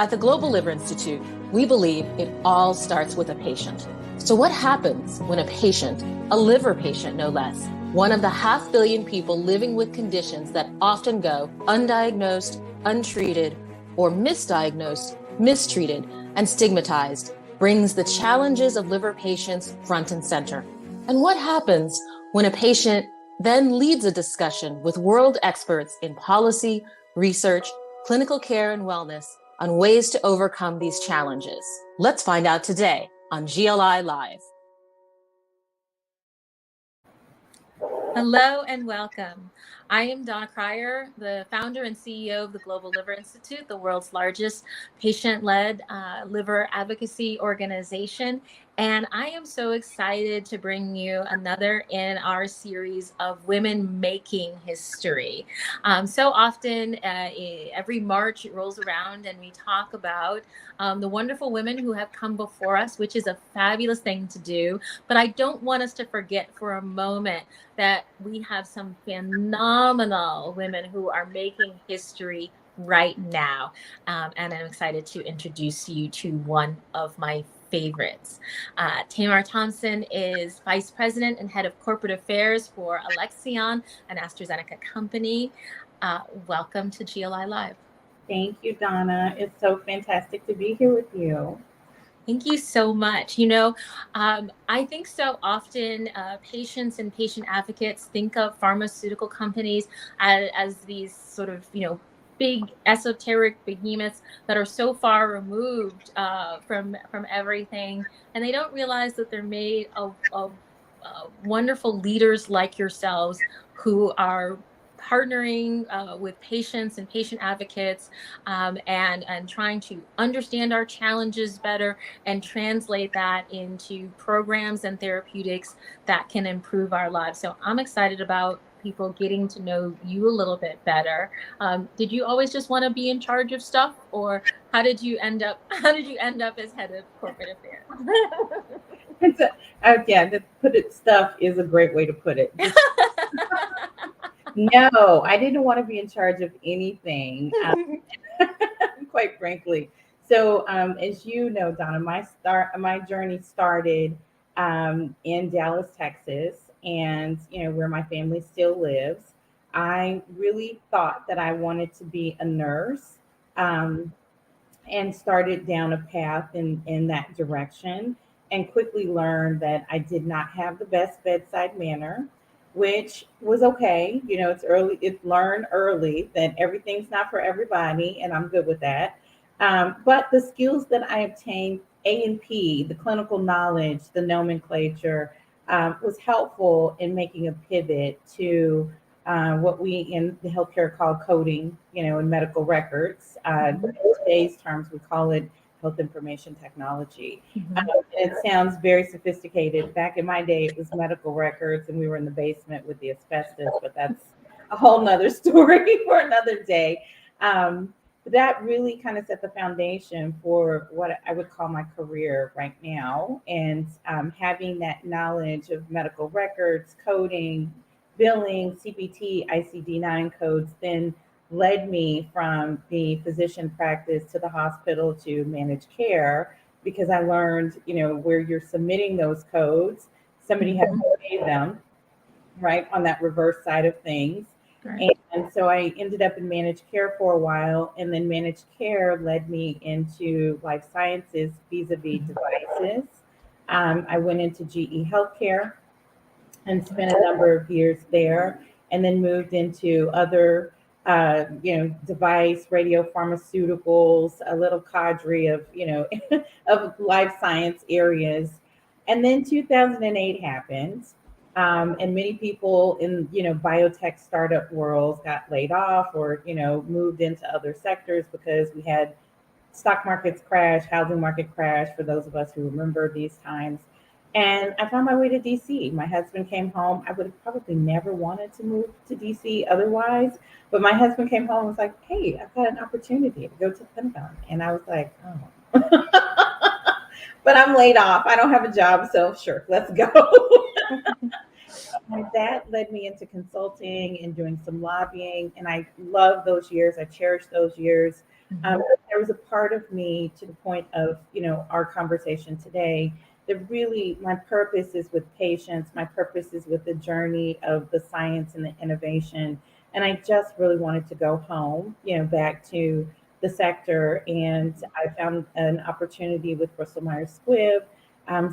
At the Global Liver Institute, we believe it all starts with a patient. So what happens when a patient, a liver patient no less, one of the 500 million people living with conditions that often go undiagnosed, untreated, or misdiagnosed, mistreated, and stigmatized, brings the challenges of liver patients front and center? And what happens when a patient then leads a discussion with world experts in policy, research, clinical care, and wellness on ways to overcome these challenges? Let's find out today on GLI Live. Hello and welcome. I am Donna Cryer, the founder and CEO of the Global Liver Institute, the world's largest patient-led liver advocacy organization. And I am so excited to bring you another in our series of women making history. So often, every March it rolls around and we talk about the wonderful women who have come before us, which is a fabulous thing to do. But I don't want us to forget for a moment that we have some phenomenal women who are making history right now. And I'm excited to introduce you to one of my favorites. Tamar Thompson is Vice President and Head of Corporate Affairs for Alexion, an AstraZeneca company. Welcome to GLI Live. Thank you, Donna. It's so fantastic to be here with you. Thank you so much. You know, I think so often patients and patient advocates think of pharmaceutical companies as these sort of, big esoteric behemoths that are so far removed from everything, and they don't realize that they're made of wonderful leaders like yourselves who are partnering with patients and patient advocates and trying to understand our challenges better and translate that into programs and therapeutics that can improve our lives. So I'm excited about people getting to know you a little bit better. Did you always just want to be in charge of stuff, or how did you end up as head of corporate affairs? Stuff is a great way to put it. No, I didn't want to be in charge of anything, quite frankly. So, as you know, Donna, my journey started in Dallas, Texas, and where my family still lives. I really thought that I wanted to be a nurse, and started down a path in that direction, and quickly learned that I did not have the best bedside manner, which was okay. It's learned early that everything's not for everybody, and I'm good with that. But the skills that I obtained, A&P, the clinical knowledge, the nomenclature, was helpful in making a pivot to what we in the healthcare call coding, in medical records. In today's terms, we call it health information technology. It sounds very sophisticated. Back in my day, it was medical records, and we were in the basement with the asbestos, but that's a whole nother story for another day. But that really kind of set the foundation for what I would call my career right now. And having that knowledge of medical records, coding, billing, CPT, ICD-9 codes, then led me from the physician practice to the hospital to managed care, because I learned, where you're submitting those codes, somebody has to pay them, right, on that reverse side of things. Right. And so I ended up in managed care for a while, and then managed care led me into life sciences vis-a-vis devices. I went into GE Healthcare and spent a number of years there, and then moved into other device, radio pharmaceuticals, a little cadre of, of life science areas. And then 2008 happened. And many people in, biotech startup worlds got laid off or, moved into other sectors because we had stock markets crash, housing market crash, for those of us who remember these times. And I found my way to DC. My husband came home. I would have probably never wanted to move to DC otherwise. But my husband came home and was like, hey, I've got an opportunity to go to the Pentagon. And I was like, oh. But I'm laid off. I don't have a job. So sure, let's go. And that led me into consulting and doing some lobbying. And I love those years. I cherish those years. There was a part of me, to the point of, our conversation today, that really my purpose is with patients. My purpose is with the journey of the science and the innovation. And I just really wanted to go home, back to the sector. And I found an opportunity with Bristol Myers Squibb.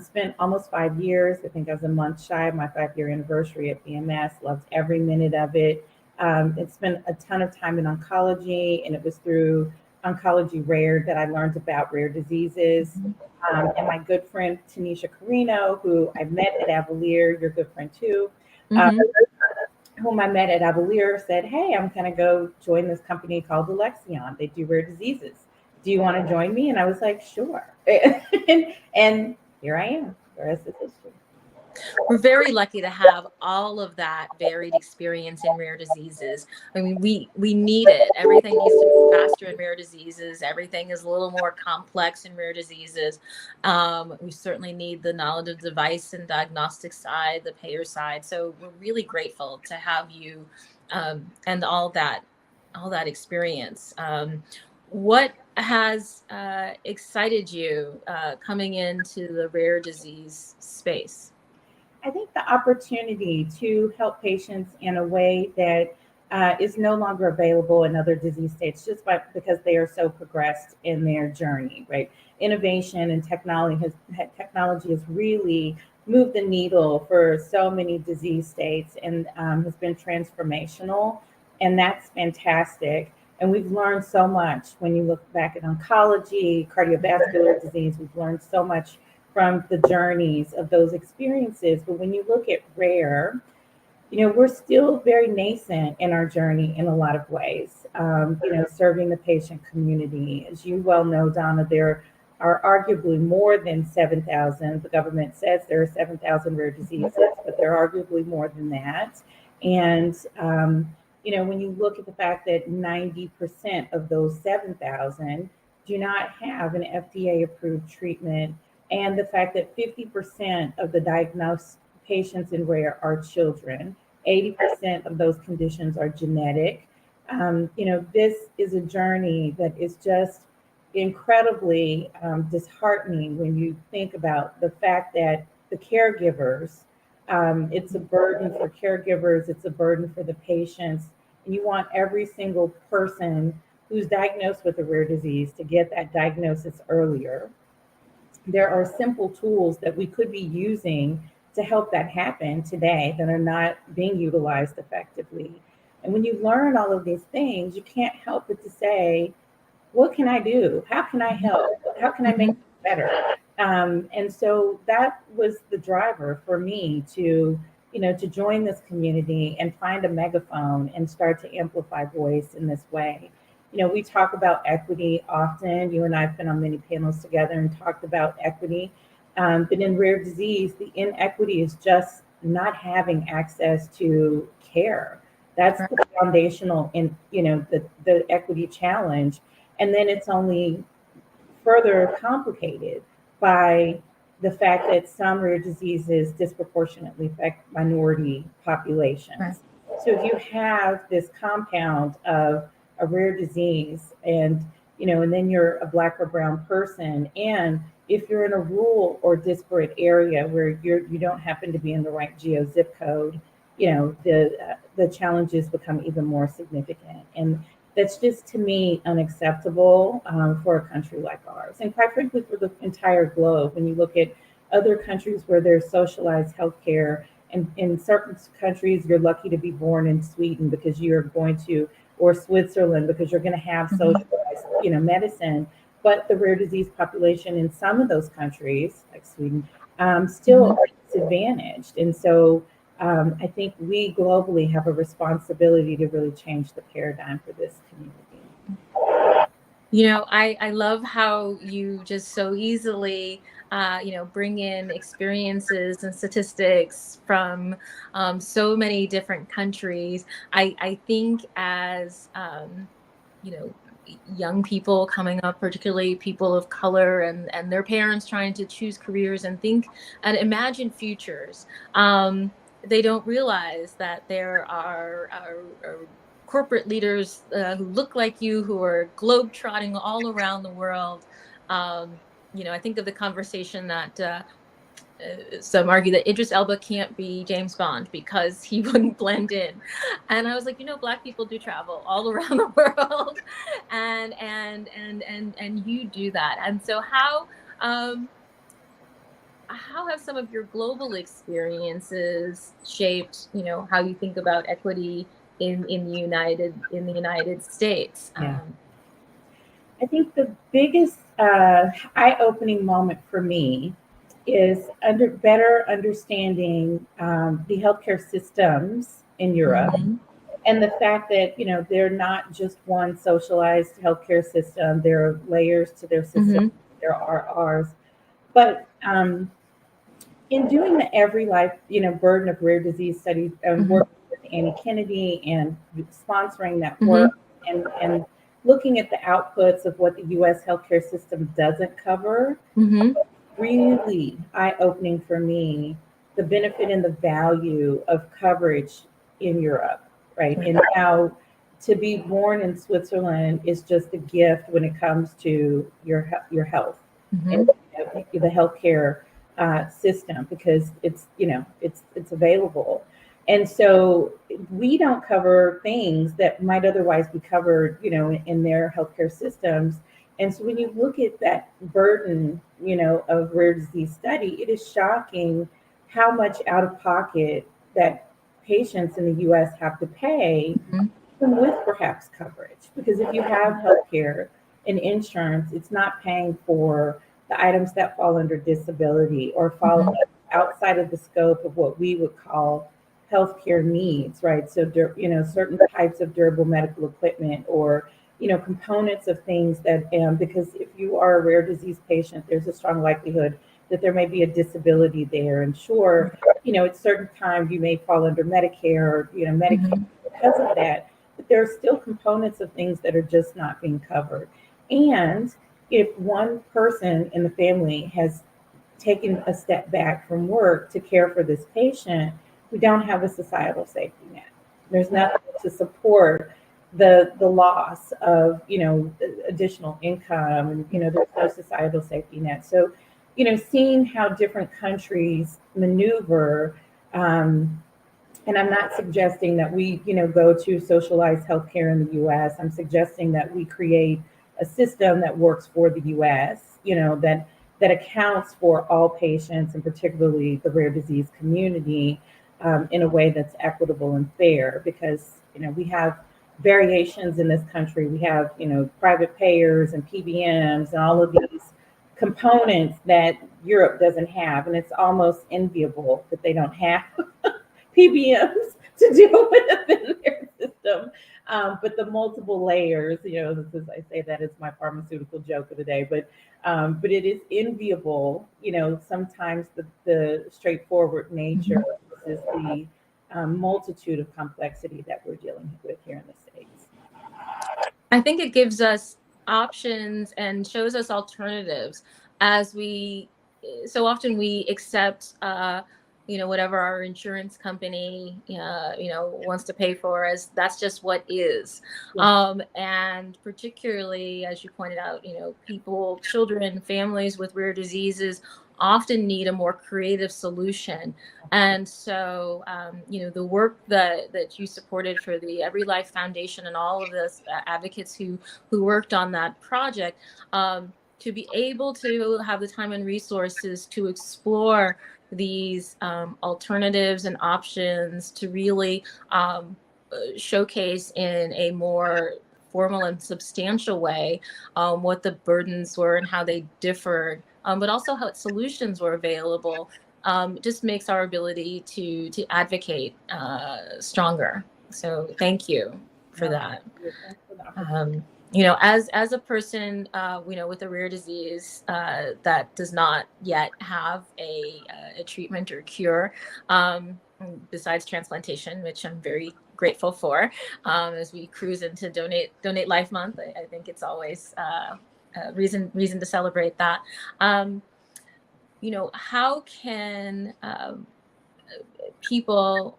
Spent almost 5 years. I think I was a month shy of my 5-year anniversary at BMS. Loved every minute of it. It spent a ton of time in oncology, and it was through Oncology Rare that I learned about rare diseases. And my good friend Tanisha Carino, who I met at Avalier, your good friend too, whom I met at Avalier, said, "Hey, I'm going to go join this company called Alexion. They do rare diseases. Do you want to join me?" And I was like, "Sure." And here I am. The rest is history. We're very lucky to have all of that varied experience in rare diseases. I mean, we need it. Everything needs to be faster in rare diseases. Everything is a little more complex in rare diseases. We certainly need the knowledge of device and diagnostic side, the payer side. So we're really grateful to have you and all that experience. What has excited you coming into the rare disease space? I think the opportunity to help patients in a way that is no longer available in other disease states, just because they are so progressed in their journey, right? Innovation and technology has really moved the needle for so many disease states, and has been transformational, and that's fantastic. And we've learned so much. When you look back at oncology, cardiovascular disease, we've learned so much from the journeys of those experiences. But when you look at rare, we're still very nascent in our journey in a lot of ways. Serving the patient community. As you well know, Donna, there are arguably more than 7,000. The government says there are 7,000 rare diseases, but there are arguably more than that. And, when you look at the fact that 90% of those 7,000 do not have an FDA approved treatment, and the fact that 50% of the diagnosed patients in rare are children, 80% of those conditions are genetic. This is a journey that is just incredibly disheartening when you think about the fact that the caregivers, it's a burden for caregivers, it's a burden for the patients, and you want every single person who's diagnosed with a rare disease to get that diagnosis earlier. There are simple tools that we could be using to help that happen today that are not being utilized effectively. And when you learn all of these things, you can't help but to say, what can I do? How can I help? How can I make it better? And so that was the driver for me to join this community and find a megaphone and start to amplify voice in this way. We talk about equity often. You and I have been on many panels together and talked about equity. But in rare disease, the inequity is just not having access to care. That's the foundational the equity challenge. And then it's only further complicated by the fact that some rare diseases disproportionately affect minority populations. Right. So if you have this compound of a rare disease, and then you're a Black or brown person, and if you're in a rural or disparate area where you don't happen to be in the right geo zip code, the challenges become even more significant. And that's just, to me, unacceptable for a country like ours, and quite frankly for the entire globe. When you look at other countries where there's socialized healthcare, and in certain countries you're lucky to be born in Sweden because you're going to, or Switzerland, because you're going to have socialized medicine. But the rare disease population in some of those countries, like Sweden, still are disadvantaged. And so I think we globally have a responsibility to really change the paradigm for this community. I love how you just so easily, bring in experiences and statistics from so many different countries. I think as, young people coming up, particularly people of color, and their parents trying to choose careers and think and imagine futures, they don't realize that there are corporate leaders who look like you, who are globe-trotting all around the world. I think of the conversation that some argue that Idris Elba can't be James Bond because he wouldn't blend in. And I was like, Black people do travel all around the world, and you do that. And so how have some of your global experiences shaped, how you think about equity in the United States? Yeah. I think the biggest eye-opening moment for me is better understanding the healthcare systems in Europe, Mm-hmm. and the fact that they're not just one socialized healthcare system. There are layers to their system. Mm-hmm. There are ours, but in doing the every life burden of rare disease studies and Mm-hmm. working with Annie Kennedy and sponsoring that work, and looking at the outputs of what the U.S. healthcare system doesn't cover, Mm-hmm. really eye-opening for me, the benefit and the value of coverage in Europe, right? And how to be born in Switzerland is just a gift when it comes to your health Mm-hmm. and the healthcare system, because it's available. And so we don't cover things that might otherwise be covered, in their healthcare systems. And so when you look at that burden, of rare disease study, it is shocking how much out of pocket that patients in the US have to pay, Mm-hmm. even with perhaps coverage. Because if you have healthcare and insurance, it's not paying for the items that fall under disability or fall Mm-hmm. outside of the scope of what we would call healthcare needs, right? So, certain types of durable medical equipment, or components of things that, because if you are a rare disease patient, there's a strong likelihood that there may be a disability there. And sure, at certain times you may fall under Medicare or, Medicaid Mm-hmm. because of that, but there are still components of things that are just not being covered. And if one person in the family has taken a step back from work to care for this patient, we don't have a societal safety net. There's nothing to support the loss of additional income, and there's no societal safety net. So seeing how different countries maneuver, and I'm not suggesting that we go to socialized healthcare in the US. I'm suggesting that we create a system that works for the US, that accounts for all patients, and particularly the rare disease community, in a way that's equitable and fair. Because we have variations in this country. We have private payers and PBMs and all of these components that Europe doesn't have, and it's almost enviable that they don't have PBMs to deal with in their system. But the multiple layers, I say that is my pharmaceutical joke of the day, but it is enviable, sometimes the straightforward nature versus the multitude of complexity that we're dealing with here in the States. I think it gives us options and shows us alternatives, as so often we accept whatever our insurance company wants to pay for us. That's just what is. And particularly, as you pointed out, people, children, families with rare diseases often need a more creative solution. And so, the work that you supported for the Every Life Foundation and all of the advocates who worked on that project, to be able to have the time and resources to explore these alternatives and options, to really showcase in a more formal and substantial way what the burdens were and how they differed, but also how solutions were available, just makes our ability to advocate stronger. So thank you for that. As a person, with a rare disease that does not yet have a treatment or cure, besides transplantation, which I'm very grateful for, as we cruise into Donate Life Month. I think it's always a reason to celebrate that. How can people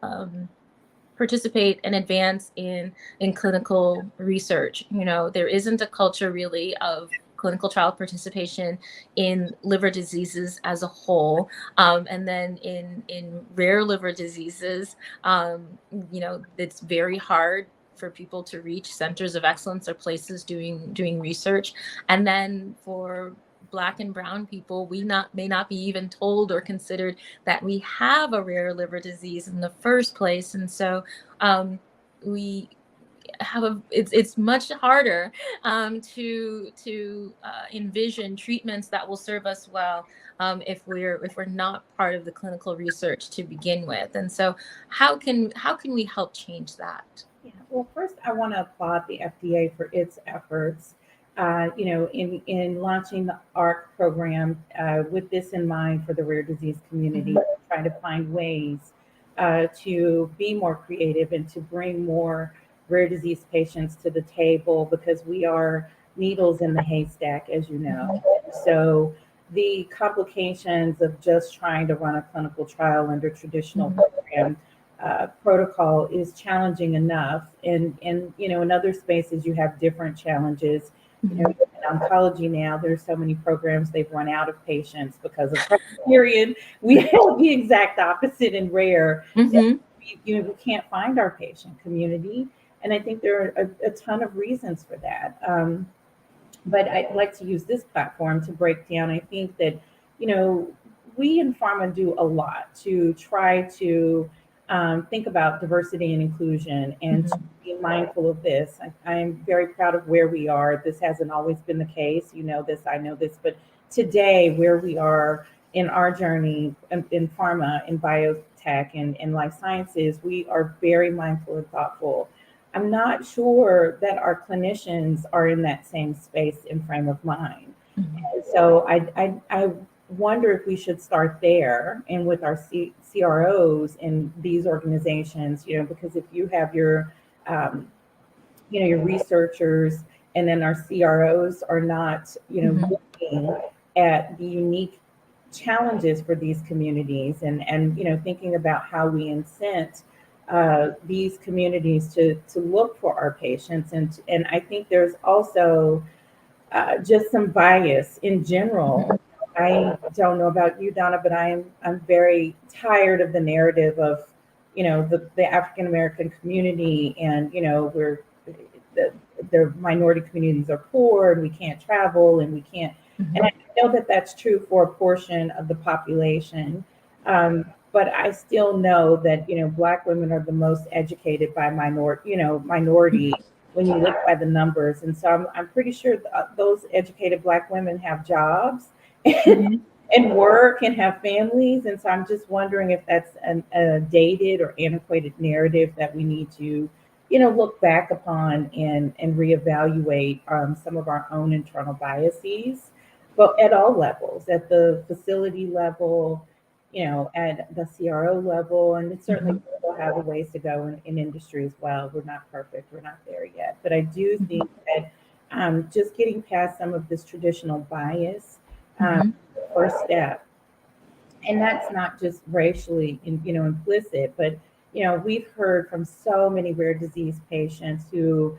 participate and advance in clinical research. There isn't a culture really of clinical trial participation in liver diseases as a whole, and then in rare liver diseases, it's very hard for people to reach centers of excellence or places doing research. And then for Black and brown people, we may not be even told or considered that we have a rare liver disease in the first place. And so we have it's much harder to envision treatments that will serve us well if we're not part of the clinical research to begin with. And so how can we help change that? Yeah. Well, first, I want to applaud the FDA for its efforts, in launching the ARC program with this in mind for the rare disease community, trying to find ways to be more creative and to bring more rare disease patients to the table, because we are needles in the haystack, as you know. So the complications of just trying to run a clinical trial under traditional program protocol is challenging enough. And in other spaces you have different challenges. In oncology now, there's so many programs they've run out of patients because of criterion. We have the exact opposite in rare. We can't find our patient community, and I think there are a ton of reasons for that. But I'd like to use this platform to break down. I think that we in pharma do a lot to try to think about diversity and inclusion, and to be mindful of this. I'm very proud of where we are. This hasn't always been the case. You know this, I know this, but today, where we are in our journey in pharma, in biotech, and in life sciences, we are very mindful and thoughtful. I'm not sure that our clinicians are in that same space and frame of mind. So I wonder if we should start there, and with our CROs in these organizations, because if you have your researchers, and then our CROs are not, looking at the unique challenges for these communities, and thinking about how we incent these communities to look for our patients. And I think there's also just some bias in general. I don't know about you, Donna, but I'm very tired of the narrative of, the African American community, and we're the minority communities are poor, and we can't travel, and we can't. And I know that that's true for a portion of the population, but I still know that Black women are the most educated by minority when you look by the numbers. And so I'm pretty sure those educated Black women have jobs and work and have families. And so I'm just wondering if that's a dated or antiquated narrative that we need to, look back upon and reevaluate some of our own internal biases, but at all levels, at the facility level, at the CRO level, and it certainly will have a ways to go in industry as well. We're not perfect. We're not there yet. But I do think that just getting past some of this traditional bias, the first step. And that's not just racially, implicit, but, we've heard from so many rare disease patients who,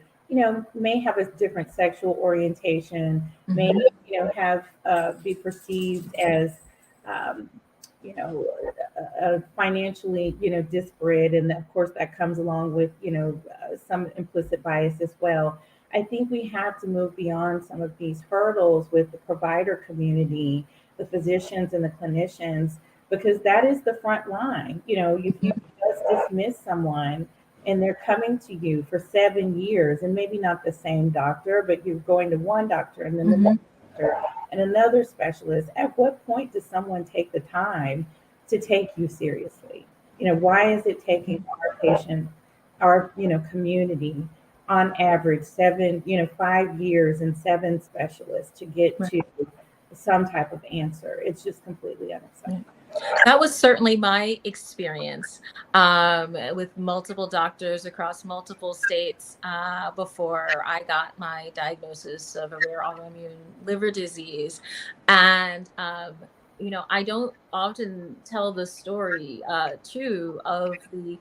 may have a different sexual orientation, may, have be perceived as, financially, disparate. And of course that comes along with, some implicit bias as well. I think we have to move beyond some of these hurdles with the provider community, the physicians and the clinicians, because that is the front line. If you just dismiss someone and they're coming to you for 7 years, and maybe not the same doctor, but you're going to one doctor and then the next doctor and another specialist, at what point does someone take the time to take you seriously? Why is it taking our patient, our, community on average 5 years and 7 specialists to get to some type of answer? It's just completely unacceptable. That was certainly my experience with multiple doctors across multiple states before I got my diagnosis of a rare autoimmune liver disease. And, I don't often tell the story too of the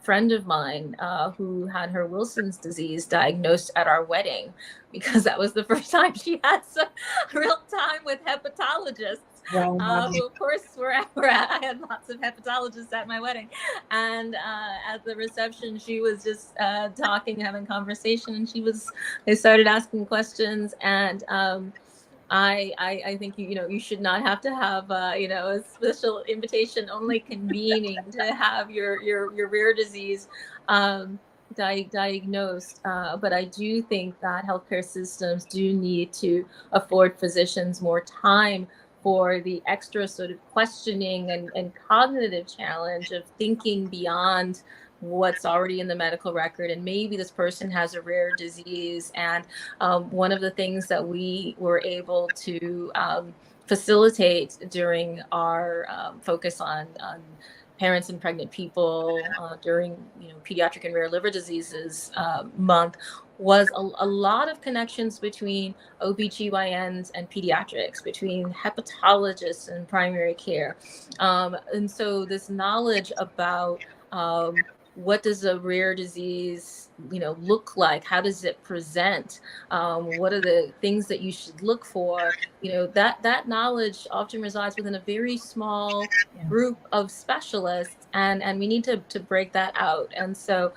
friend of mine who had her Wilson's disease diagnosed at our wedding, because that was the first time she had some real time with hepatologists. Wow. Who of course were at, I had lots of hepatologists at my wedding, and at the reception she was just talking, having conversation, and they started asking questions, and I think you should not have to have a special invitation only convening to have your rare disease diagnosed. But I do think that healthcare systems do need to afford physicians more time for the extra sort of questioning and cognitive challenge of thinking beyond what's already in the medical record, and maybe this person has a rare disease. And one of the things that we were able to facilitate during our focus on parents and pregnant people during pediatric and rare liver diseases month was a lot of connections between OBGYNs and pediatrics, between hepatologists and primary care. And so this knowledge about what does a rare disease look like, how does it present, what are the things that you should look for, that knowledge often resides within a very small group of specialists, and we need to break that out. And so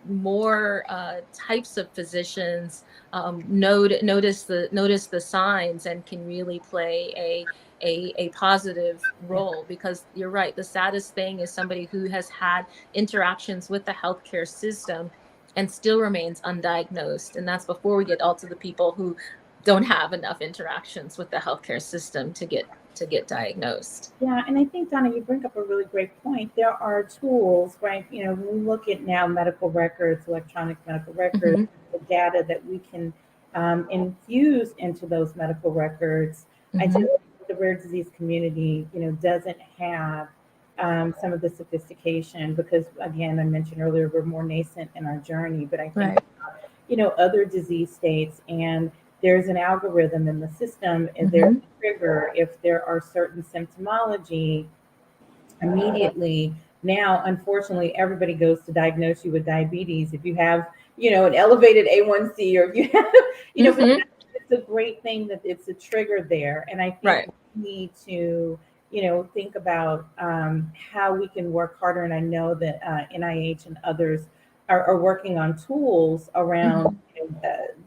more types of physicians notice the signs and can really play a positive role, because you're right, the saddest thing is somebody who has had interactions with the healthcare system and still remains undiagnosed. And that's before we get all to the people who don't have enough interactions with the healthcare system to get diagnosed. Yeah, and I think, Donna, you bring up a really great point. There are tools, right? When we look at now medical records, electronic medical records, Mm-hmm. the data that we can infuse into those medical records. Mm-hmm. I just think the rare disease community, doesn't have some of the sophistication, because, again, I mentioned earlier, we're more nascent in our journey. But I think, Right. other disease states, and there's an algorithm in the system, and Mm-hmm. there's a trigger if there are certain symptomology immediately. Now, unfortunately, everybody goes to diagnose you with diabetes if you have, an elevated A1C, or if you have, but Mm-hmm. it's a great thing that it's a trigger there. And I think Right. we need to, think about how we can work harder. And I know that NIH and others are working on tools around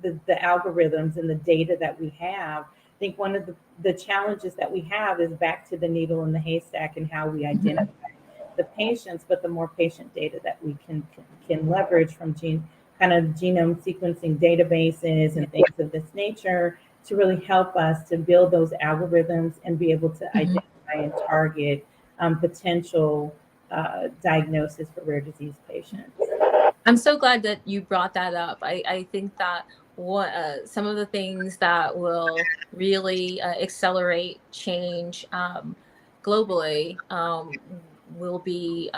the algorithms and the data that we have. I think one of the challenges that we have is back to the needle in the haystack and how we identify the patients, but the more patient data that we can leverage from kind of genome sequencing databases and things of this nature to really help us to build those algorithms and be able to identify and target potential diagnosis for rare disease patients. I'm so glad that you brought that up. I think that some of the things that will really accelerate change globally will be,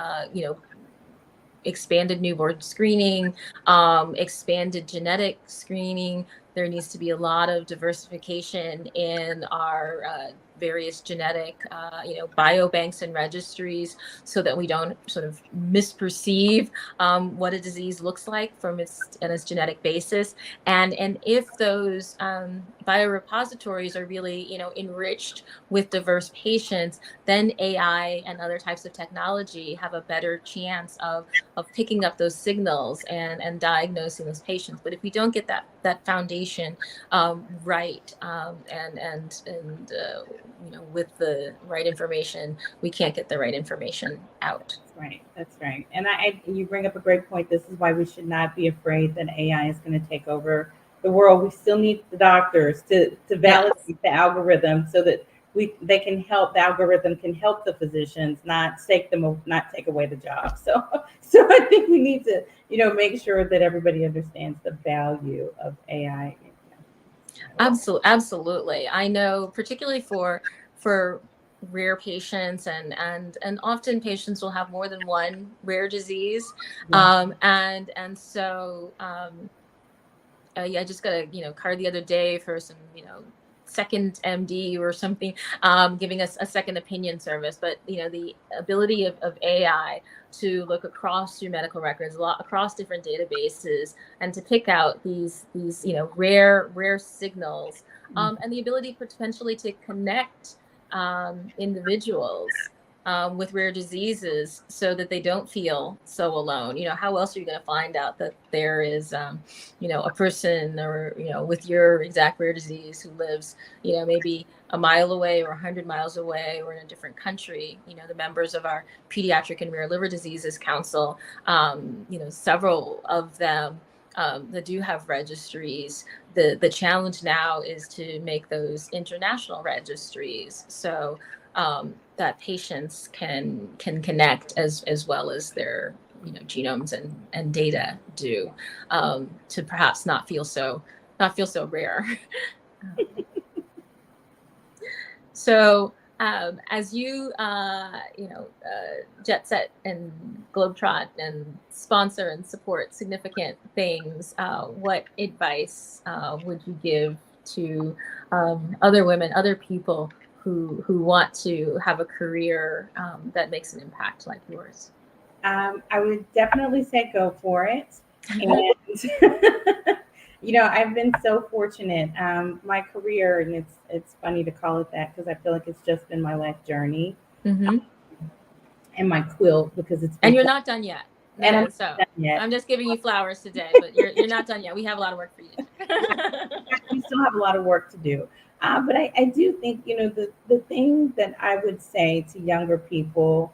expanded newborn screening, expanded genetic screening. There needs to be a lot of diversification in our various genetic, biobanks and registries, so that we don't sort of misperceive what a disease looks like from its genetic basis. And if those biorepositories are really, enriched with diverse patients, then AI and other types of technology have a better chance of picking up those signals and diagnosing those patients. But if we don't get that foundation right, and with the right information, we can't get the right information out. That's right. And you bring up a great point. This is why we should not be afraid that AI is going to take over the world. We still need the doctors to validate the algorithm, so that the algorithm can help the physicians, not take away the job. So I think we need to, make sure that everybody understands the value of AI. Absolutely. I know, particularly for rare patients, and often patients will have more than one rare disease. And so I just got a card the other day for some second MD or something, giving us a second opinion service. But the ability of AI to look across your medical records, across different databases, and to pick out these rare signals, and the ability potentially to connect individuals with rare diseases so that they don't feel so alone. How else are you going to find out that there is, a person or, with your exact rare disease who lives, maybe a mile away or 100 miles away or in a different country? The members of our Pediatric and Rare Liver Diseases Council, several of them that do have registries. The challenge now is to make those international registries so that patients can connect as well as their genomes and data do, to perhaps not feel so rare. So as you jet set and globetrot and sponsor and support significant things, what advice would you give to other women, other people who want to have a career that makes an impact like yours? I would definitely say go for it. And I've been so fortunate. My career, and it's funny to call it that because I feel like it's just been my life journey, Mm-hmm. and my quilt because it's. And you're not done yet. And I'm so done yet. I'm just giving you flowers today, but you're not done yet. We have a lot of work for you. We still have a lot of work to do. But I do think, the thing that I would say to younger people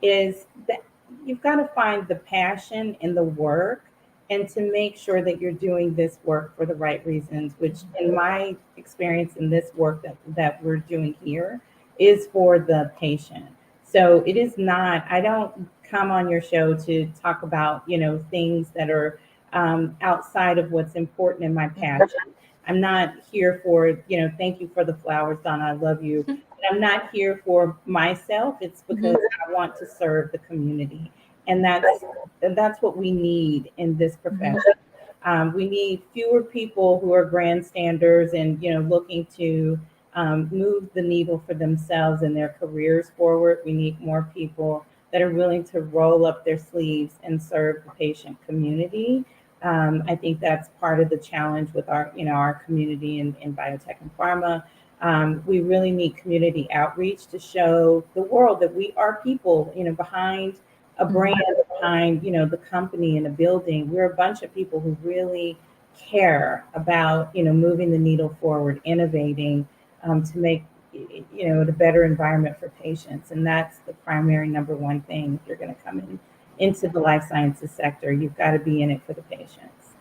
is that you've got to find the passion in the work and to make sure that you're doing this work for the right reasons, which in my experience in this work that we're doing here is for the patient. So it is not, I don't come on your show to talk about, things that are outside of what's important in my passion. I'm not here for, thank you for the flowers, Donna, I love you. But I'm not here for myself. It's because I want to serve the community. And that's what we need in this profession. We need fewer people who are grandstanders and, looking to move the needle for themselves and their careers forward. We need more people that are willing to roll up their sleeves and serve the patient community. I think that's part of the challenge with our community in biotech and pharma. We really need community outreach to show the world that we are people, behind a brand, behind, the company and a building. We're a bunch of people who really care about, moving the needle forward, innovating to make, a better environment for patients. And that's the primary number one thing. If you're going to come into the life sciences sector, you've got to be in it for the patients.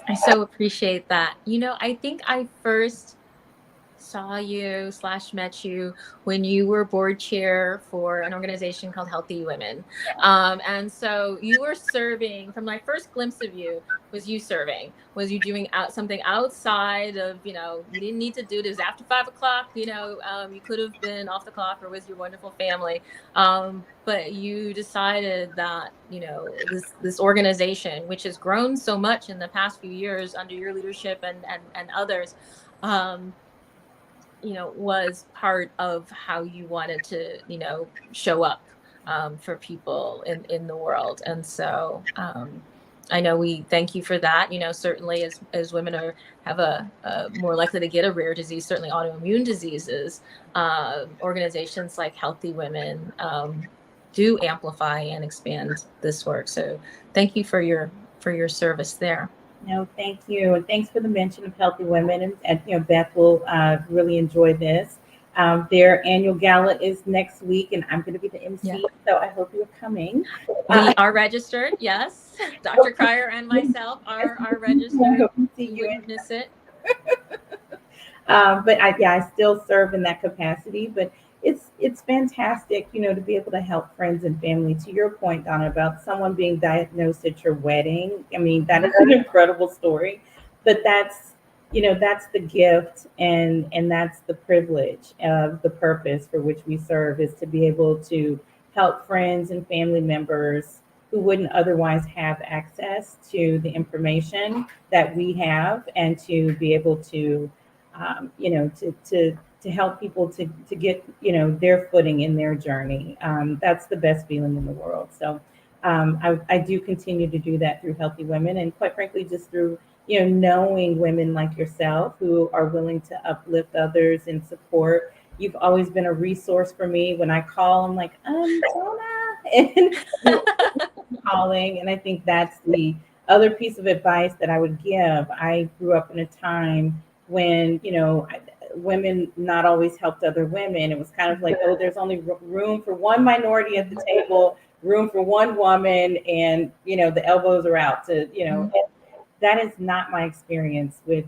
I so appreciate that. I think I first saw you / met you when you were board chair for an organization called Healthy Women. And so you were serving, from my first glimpse of you, was you doing something outside of, you didn't need to do this after 5 o'clock, you could have been off the clock or with your wonderful family. But you decided that, this organization, which has grown so much in the past few years under your leadership and others, was part of how you wanted to, show up for people in the world. And so I know we thank you for that. Certainly as women have a more likely to get a rare disease, certainly autoimmune diseases, organizations like Healthy Women do amplify and expand this work. So thank you for your service there. No, thank you. And thanks for the mention of Healthy Women. And Beth will really enjoy this. Their annual gala is next week, and I'm going to be the MC, so I hope you're coming. We are registered, yes. Dr. Cryer and myself are registered. I hope to see you witness it. But I still serve in that capacity. But it's fantastic, to be able to help friends and family. To your point, Donna, about someone being diagnosed at your wedding. I mean, that is an incredible story. But that's the gift and that's the privilege of the purpose for which we serve, is to be able to help friends and family members who wouldn't otherwise have access to the information that we have, and to be able to to help people to get, their footing in their journey. That's the best feeling in the world. So I do continue to do that through Healthy Women, and quite frankly, just through, knowing women like yourself who are willing to uplift others and support. You've always been a resource for me. When I call, I'm like, Donna, and you're calling. And I think that's the other piece of advice that I would give. I grew up in a time when, women not always helped other women. It was kind of like, oh, there's only room for one minority at the table, room for one woman, and, the elbows are out to, that is not my experience with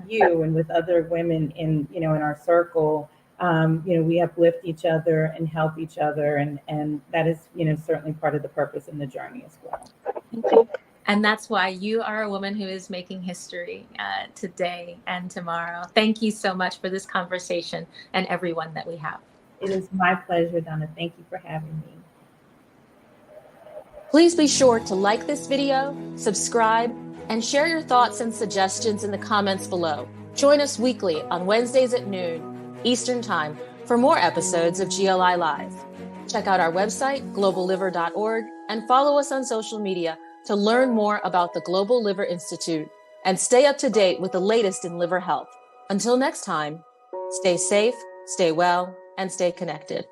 you and with other women in our circle. We uplift each other and help each other, and that is, certainly part of the purpose and the journey as well. Thank you. And that's why you are a woman who is making history today and tomorrow. Thank you so much for this conversation and everyone that we have. It is my pleasure, Donna. Thank you for having me. Please be sure to like this video, subscribe, and share your thoughts and suggestions in the comments below. Join us weekly on Wednesdays at noon Eastern Time for more episodes of GLI Live. Check out our website, globalliver.org, and follow us on social media to learn more about the Global Liver Institute and stay up to date with the latest in liver health. Until next time, stay safe, stay well, and stay connected.